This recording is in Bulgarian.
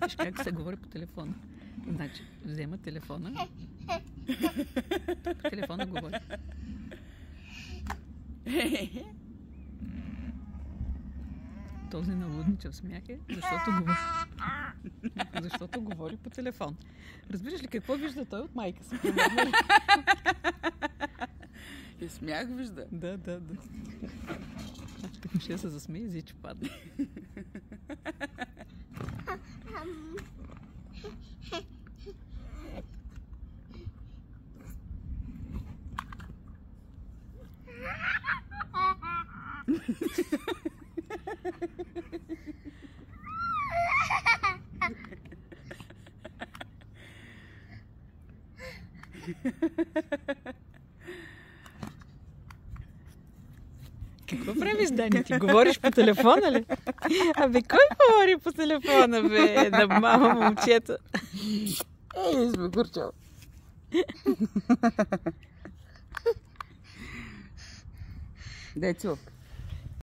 Виж как се говори по телефона. Значи, взема телефона. По телефона говори. Този налудничав смях е, защото говори по телефон. Разбираш ли какво вижда той от майка си? И смях вижда. Да. Като ще се засмее, зичо падне. Какво правиш, Дани? Ти говориш по телефона ли? Абе, кой говори по телефона, бе? На мама момчета. Ей, сме гурчал. Дай целувка.